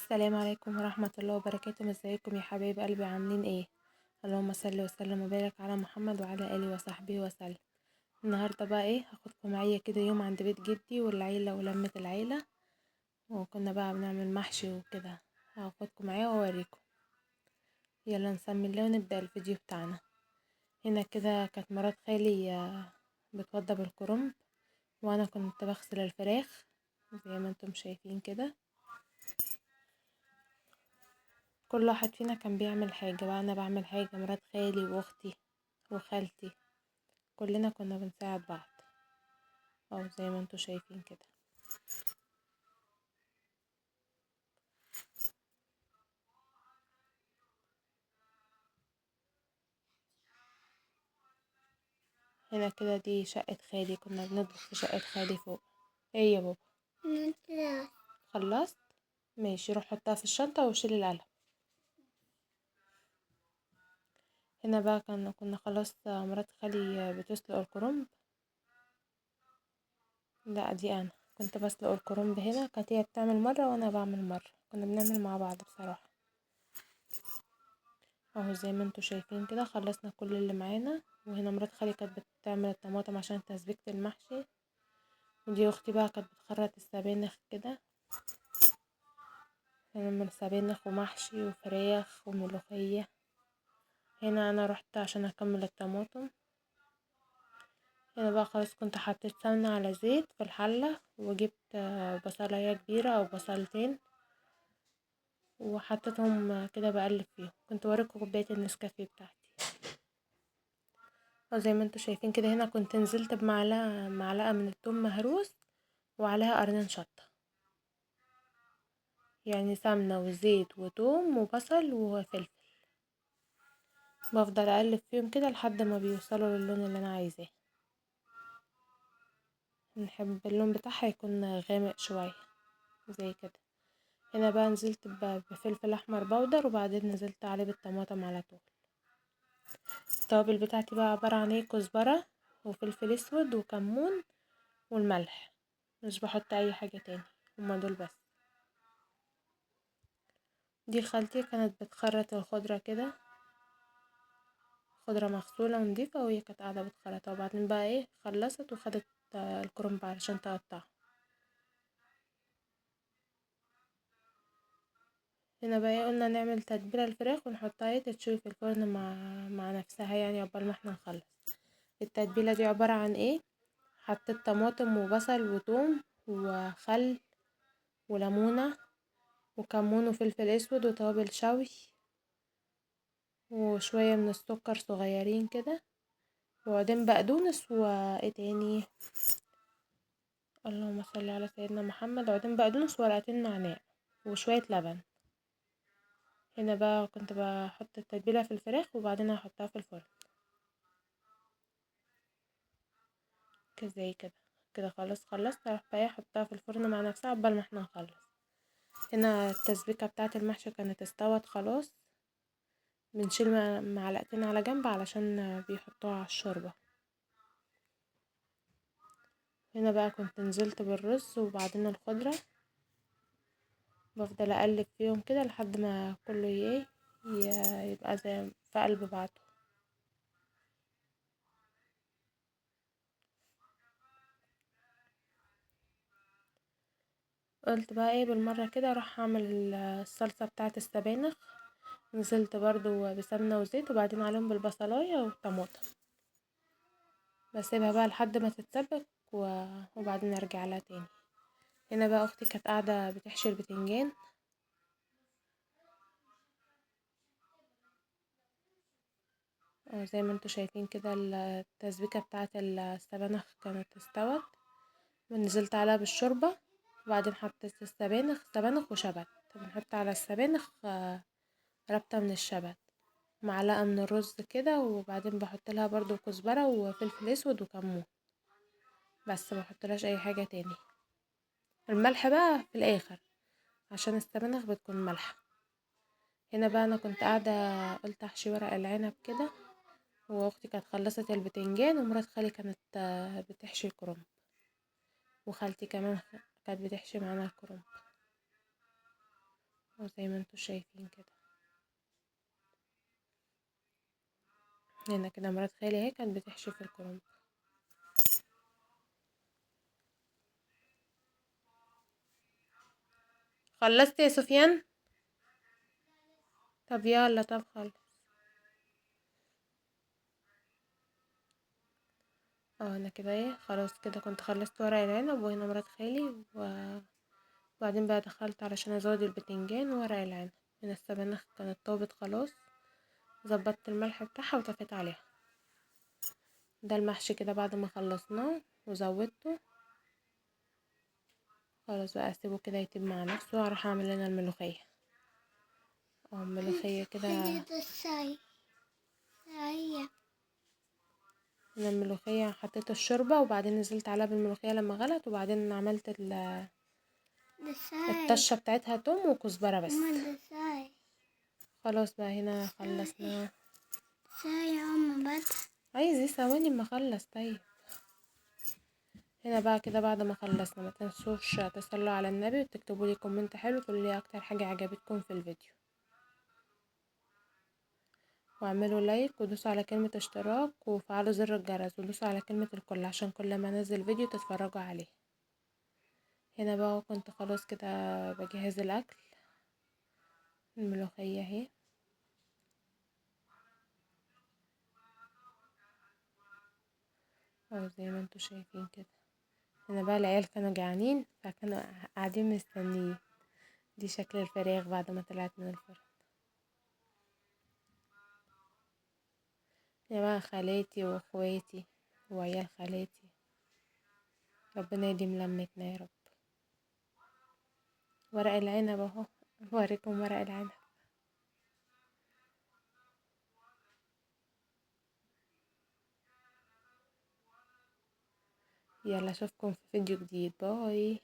السلام عليكم ورحمة الله وبركاته. ازيكم يا حبايب قلبي؟ عاملين ايه؟ اللهم صل وسلم وبارك على محمد وعلى اله وصحبه وسلم. النهارده بقى ايه، هاخدكم معايا كده يوم عند بيت جدي والعيلة ولمة العيلة، وكنا بقى بنعمل محشي وكده. هاخدكم معايا واوريكم. يلا نسمي الله ونبدأ الفيديو بتاعنا. هنا كده كانت مرات خالي بتوضب الكرنب، وانا كنت بغسل الفراخ زي ما انتم شايفين كده. كل واحد فينا كان بيعمل حاجة، بقى انا بعمل حاجة، مرات خالي واختي وخالتي كلنا كنا بنساعد بعض، او زي ما انتوا شايفين كده. هنا كده دي شقة خالي، كنا بنطبخ في شقة خالي فوق. ايه يا بابا؟ خلصت؟ ماشي، روح حطها في الشنطة وشيل القلم. هنا بقى كنا خلاص مرات خالي بتسلق الكرنب. لا دي انا كنت بسلق الكرنب، هنا كانت هي بتعمل مرة وانا بعمل مرة، كنا بنعمل مع بعض بصراحة. اهو زي ما انتوا شايفين كده خلصنا كل اللي معانا. وهنا مرات خالي كانت بتعمل الطماطم عشان تسبيكة المحشي، ودي اختي بقى كانت بتخرط السبانخ كده. من سبانخ ومحشي وفراخ وملوخية. هنا انا رحت عشان اكمل الطماطم. هنا بقى خلاص كنت حطيت سمنة على زيت في الحلة، وجبت بصلاية كبيرة او بصلتين وحطيتهم كده بقلب فيهم. كنت وريكم كوباية النسكافيه بتاعتي، وزي ما انتوا شايفين كده. هنا كنت نزلت بمعلقة من الثوم مهروس وعليها قرنين شطة، يعني سمنة وزيت وثوم وبصل وفلفل. بفضل اقلب فيهم كده لحد ما بيوصلوا للون اللي انا عايزاه. نحب اللون بتاعها يكون غامق شوية زي كده. هنا بقى نزلت بفلفل احمر بودر، وبعدين نزلت عليه بالطماطم على طول. التوابل بتاعتي بقى عبارة عن ايه، كزبرة وفلفل اسود وكمون والملح، مش بحط اي حاجة تاني، هما دول بس. دي خالتي كانت بتخرط الخضرة كده، خضرة مغسولة ونضيفة، وهي كانت قاعدة بتخرطها. وبعدين بقى ايه خلصت وخدت الكرنب علشان تقطعها. هنا بقى إيه، قلنا نعمل تتبيلة الفراخ ونحطها ايه تتشوي في الفرن مع نفسها، يعني عقبال ما احنا نخلص. التتبيلة دي عبارة عن ايه، حطيت طماطم وبصل وثوم وخل وليمونة وكمون وفلفل اسود وتوابل شوي وشوية من السكر صغيرين كده، وبعدين بقدونس وايه تاني، اللهم صل على سيدنا محمد، وبعدين بقدونس ورقتين نعناع وشوية لبن. هنا بقى كنت بحط التتبيلة في الفراخ وبعدين هحطها في الفرن كده زي كده. كده خلاص خلصت، اروح بقى احطها في الفرن مع نفسها عقبال ما احنا نخلص. هنا التسبيكة بتاعة المحشي كانت استوت خلاص. بنشيل معلقتين على جنب علشان بيحطوها على الشوربة. هنا بقى كنت نزلت بالرز وبعدين الخضرة، بفضل اقلب فيهم كده لحد ما كله يبقى زي في قلب بعضه. قلت بقى ايه بالمرة كده اروح اعمل الصلصة بتاعة السبانخ. نزلت برضو بسمنة وزيت وبعدين عليهم بالبصلاية والطماطم، بسيبها بقى لحد ما تتسبك وبعدين ارجع لها تاني. هنا بقى اختي كانت قاعدة بتحشي البتنجان. زي ما انتوا شايفين كده التسبيكة بتاعة السبانخ كانت استوت، ونزلت عليها بالشوربة. وبعدين حطيت سبانخ وشبت. بنحط على السبانخ ربطة من الشبت، معلقة من الرز كده، وبعدين بحط لها برضو كزبرة وفلفل اسود وكمون، بس ما بحطلهاش اي حاجة تاني. الملح بقى في الاخر عشان السبانخ بتكون مالحة. هنا بقى انا كنت قاعدة قلت احشي ورق العنب كده، واختي كانت خلصت البتنجان، ومرات خالي كانت بتحشي الكرنب، وخالتي كمان كانت بتحشي معانا الكرنب. وزي ما انتوا شايفين كده. هنا كده مرات خالي اهي كانت بتحشي في الكرنب. خلصت يا سفيان؟ طب يلا، طب خلص. انا كده ايه، خلاص كده كنت خلصت ورق العنب، وهنا مرات خالي وبعدين بقى دخلت علشان ازود البتنجان وورق العنب. هنا السبانخ كانت طابت خلاص، ظبطت الملح بتاعها وطفيت عليها. ده المحشي كده بعد ما خلصناه وزودته. خلاص بقى اسيبه كده يطيب مع نفسه، واروح اعمل لنا الملوخيه. الملوخيه كده. من الملوخيه حطيت الشوربه، وبعدين نزلت عليها بالملوخيه لما غلت، وبعدين عملت الطشه بتاعتها توم وكزبره بس. خلاص بقى هنا خلصنا. عايز ثواني اما اخلص. طيب هنا بقى كده بعد ما خلصنا، ما تنسوش تصلوا على النبي وتكتبوا لي كومنت حلو تقولوا لي اكتر حاجه عجبتكم في الفيديو، واعملوا لايك ودوسوا على كلمه اشتراك وفعلوا زر الجرس ودوسوا على كلمه الكل عشان كل ما انزل فيديو تتفرجوا عليه. هنا بقى كنت خلاص كده بجهز الاكل. الملوخيه اهي. زي ما انتوا شايفين كده. هنا بقى العيال كانوا جعانين فكانوا قاعدين مستنيين. دي شكل الفراخ بعد ما طلعت من الفرن. يا بقى خالاتي واخواتي وعيال خالاتي، ربنا يديم لمتنا يا رب. ورق العنب اهو، بوريكم ورق العنب. يلا اشوفكم في فيديو جديد. باي.